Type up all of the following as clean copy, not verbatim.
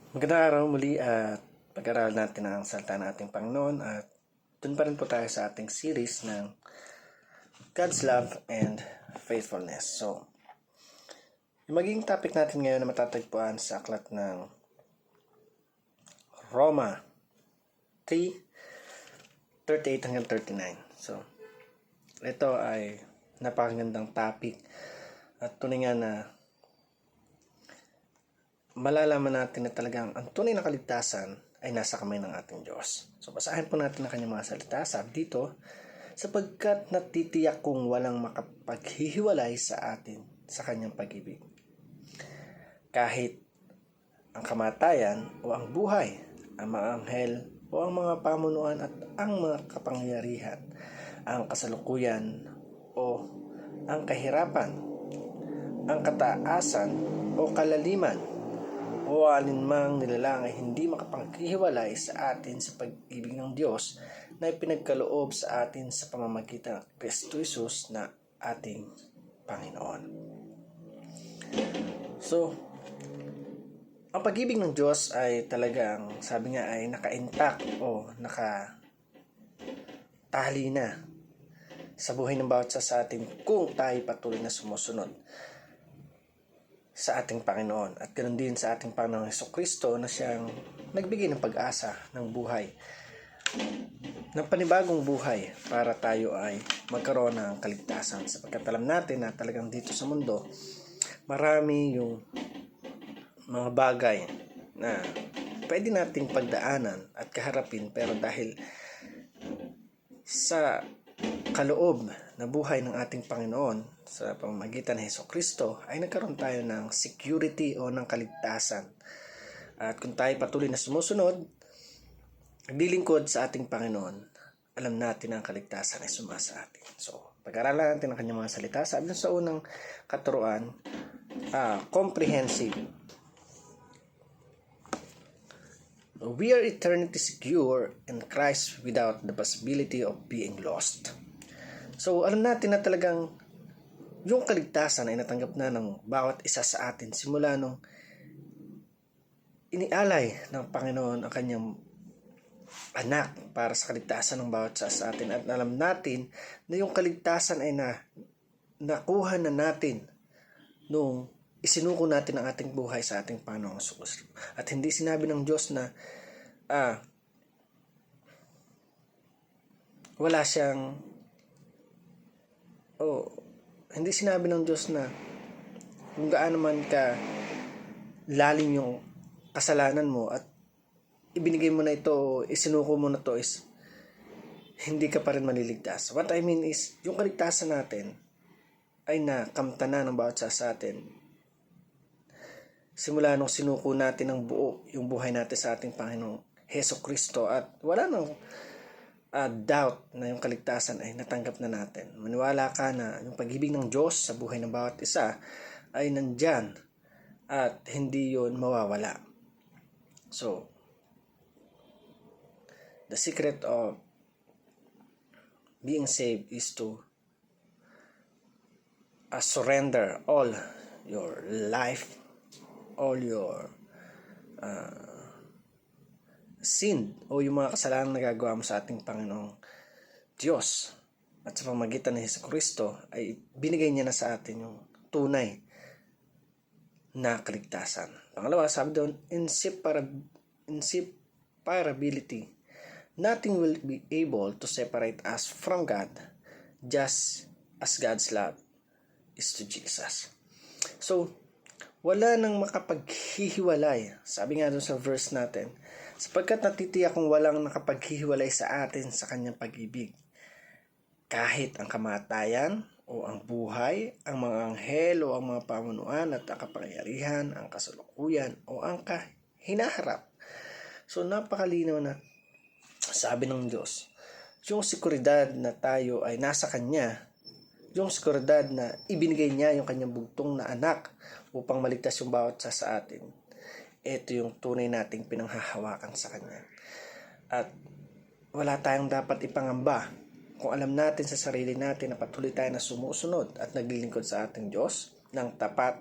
Magandang araw muli at pag-aralan natin ang salita ng ating Panginoon at dun pa rin po tayo sa ating series ng God's Love and Faithfulness. So, yung magiging topic natin ngayon na matatagpuan sa aklat ng Roma 3:38 hanggang 39. So, ito ay napakagandang topic at tunay nga na malalaman natin na talagang ang tunay na kaligtasan ay nasa kamay ng ating Diyos. So, basahin po natin ang kanyang mga salita. Sabi dito, sapagkat natitiyak kung walang makapaghihiwalay sa atin sa kanyang pag-ibig. Kahit ang kamatayan o ang buhay, ang mga anghel o ang mga pamunuan at ang mga kapangyarihan, ang kasalukuyan o ang kahirapan, ang kataasan o kalaliman, o alinmang nilalang ay hindi makapaghihiwalay sa atin sa pag-ibig ng Diyos na ipinagkaloob sa atin sa pamamagitan ng Kristo Jesus na ating Panginoon. So, ang pag-ibig ng Diyos ay talagang, sabi nga, ay naka-intact o nakatali na sa buhay ng bawat isa sa atin kung tayo patuloy na sumusunod sa ating Panginoon at ganoon din sa ating Panginoong Hesukristo na siyang nagbigay ng pag-asa ng buhay, ng panibagong buhay para tayo ay magkaroon ng kaligtasan, sapagkat alam natin na talagang dito sa mundo marami yung mga bagay na pwede nating pagdaanan at kaharapin, pero dahil sa kaloob na buhay ng ating Panginoon sa pamamagitan ng Hesukristo ay nagkaroon tayo ng security o ng kaligtasan. At kung tayo patuloy na sumusunod, naglilingkod sa ating Panginoon, alam natin ang kaligtasan ay sumasa atin. So, pag-aralan natin ang kanyang mga salita. Sabi sa unang katuruan, comprehensive. We are eternity secure in Christ without the possibility of being lost. So, alam natin na talagang yung kaligtasan ay natanggap na ng bawat isa sa atin simula nung inialay ng Panginoon ang kanyang anak para sa kaligtasan ng bawat isa sa atin. At alam natin na yung kaligtasan ay nakuha na natin nung isinuko natin ang ating buhay sa ating Panginoong Hesus. At hindi sinabi ng Diyos na wala siyang hindi sinabi ng Diyos na kung gaano man ka lalim yung kasalanan mo at ibinigay mo na ito o isinuko mo na to is hindi ka pa rin maliligtas. What I mean is, yung kaligtasan natin ay nakamta na ng bawat isa sa atin simula nung sinuko natin ng buo yung buhay natin sa ating Panginoong Hesukristo, at wala nang doubt na yung kaligtasan ay natanggap na natin. Maniwala ka na yung pag-ibig ng Diyos sa buhay ng bawat isa ay nandyan at hindi yun mawawala. So, the secret of being saved is to surrender all your life, all your sin o yung mga kasalanan na nagagawa mo sa ating Panginoong Diyos, at sa pamamagitan ng Hesukristo ay binigay niya na sa atin yung tunay na kaligtasan. Pangalawa, sabi doon, inseparability. Nothing will be able to separate us from God, just as God's love is to Jesus. So, wala nang makapaghihiwalay. Sabi nga doon sa verse natin, sapagkat natitiyak kung walang nakapaghihiwalay sa atin sa kanyang pag-ibig. Kahit ang kamatayan o ang buhay, ang mga anghel o ang mga pamunuan at ang kapangyarihan, ang kasalukuyan o ang hinaharap. So, napakalinaw na sabi ng Diyos, yung sekuridad na tayo ay nasa Kanya, yung sekuridad na ibinigay niya yung kanyang bugtong na anak upang maligtas yung bawat isa sa atin. Ito yung tunay nating pinanghahawakan sa Kanya. At wala tayong dapat ipangamba kung alam natin sa sarili natin na patuloy tayo na sumusunod at naglilingkod sa ating Diyos ng tapat.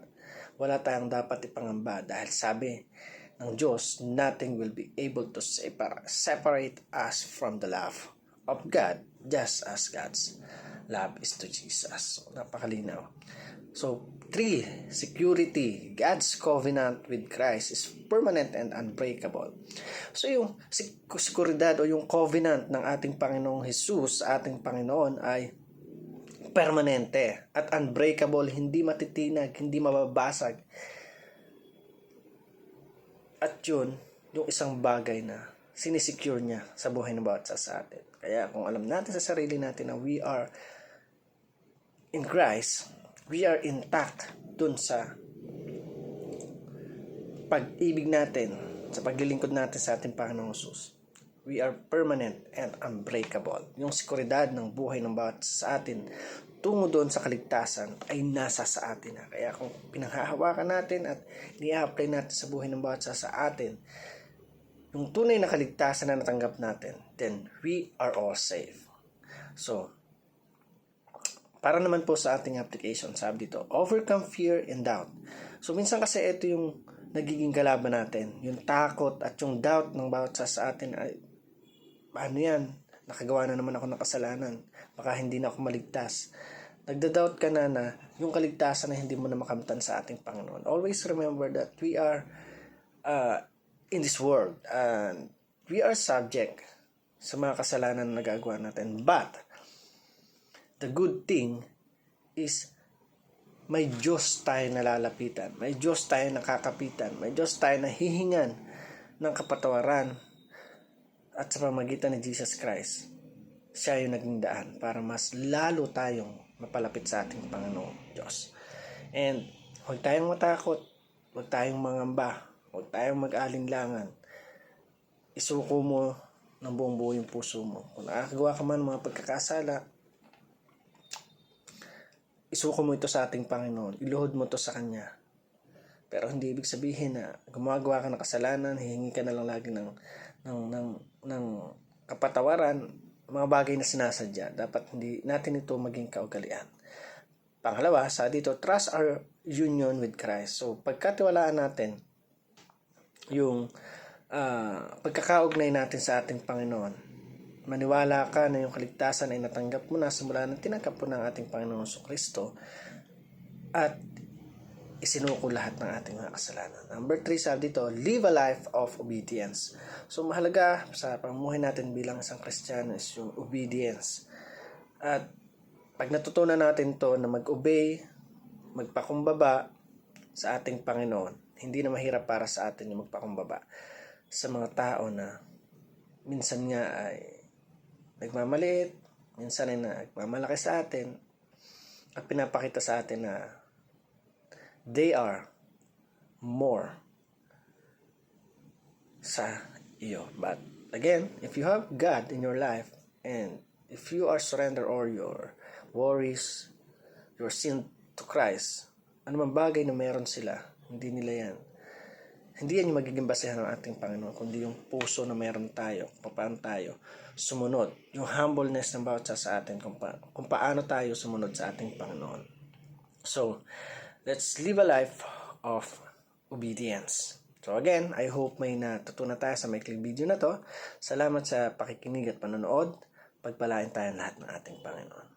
Wala tayong dapat ipangamba dahil sabi ng Diyos, nothing will be able to separate us from the love of God, just as God's love is to Jesus. So, napakalinaw. So, 3, security. God's covenant with Christ is permanent and unbreakable. So, yung sekuridad o yung covenant ng ating Panginoong Jesus sa ating Panginoon ay permanente at unbreakable, hindi matitinag, hindi mababasag. At yun, yung isang bagay na sinisecure niya sa buhay ng bawat isa sa atin. Kaya kung alam natin sa sarili natin na we are in Christ, we are intact dun sa pag-ibig natin, sa paglilingkod natin sa ating Panginoong Jesus. We are permanent and unbreakable. Yung sekuridad ng buhay ng bawat sa atin tungo doon sa kaligtasan ay nasa sa atin na. Kaya kung pinanghahawakan natin at ni-apply natin sa buhay ng bawat sa atin yung tunay na kaligtasan na natanggap natin, then we are all safe. So, para naman po sa ating application, sabi dito, overcome fear and doubt. So, minsan kasi ito yung nagiging kalaban natin. Yung takot at yung doubt ng bawat sa atin ay, ano yan? Nakagawa na naman ako ng kasalanan. Baka hindi na ako maligtas. Nagda-doubt ka na yung kaligtasan na hindi mo na makamtan sa ating Panginoon. Always remember that we are in this world and we are subject sa mga kasalanan na nagagawa natin. But, the good thing is may Diyos tayo nalalapitan. May Diyos tayo nakakapitan. May Diyos tayo nahihingan ng kapatawaran. At sa pamagitan ni Jesus Christ, siya yung naging daan para mas lalo tayong mapalapit sa ating Panginoong Diyos. And huwag tayong matakot, huwag tayong mangamba, huwag tayong mag-alinlangan. Isuko mo ng buong buo yung puso mo. Kung nakakagawa ka man ng mga pagkakasala, isuko mo ito sa ating Panginoon. Iluhod mo ito sa Kanya. Pero hindi ibig sabihin na gumagawa ka ng kasalanan, hihingi ka na lang lagi ng kapatawaran, mga bagay na sinasadya. Dapat hindi natin ito maging kaugalian. Pangalawa, sa dito, trust our union with Christ. So, pagkatiwalaan natin yung pagkakaugnay natin sa ating Panginoon. Maniwala ka na yung kaligtasan ay natanggap mo na simula nang tinanggap mo ng ating Panginoon Kristo at isinuko lahat ng ating mga kasalanan. Number 3, sabi dito, live a life of obedience. So, mahalaga sa pamumuhay natin bilang isang Kristiyano is yung obedience. At pag natutunan natin to na mag-obey, magpakumbaba sa ating Panginoon, hindi na mahirap para sa atin yung magpakumbaba sa mga tao na minsan nga ay nagmamaliit, minsan ay nagmamalaki sa atin, at pinapakita sa atin na they are more sa iyo. But again, if you have God in your life and if you are surrender all your worries, your sin to Christ, anumang bagay na meron sila, hindi nila yan. Hindi yan yung magiging basehan ng ating Panginoon, kundi yung puso na meron tayo, kung paano tayo sumunod. Yung humbleness ng bawat sa atin, kung paano tayo sumunod sa ating Panginoon. So, let's live a life of obedience. So again, I hope may natutunan tayo sa maikling video na to. Salamat sa pakikinig at panonood. Pagpalain tayo lahat ng ating Panginoon.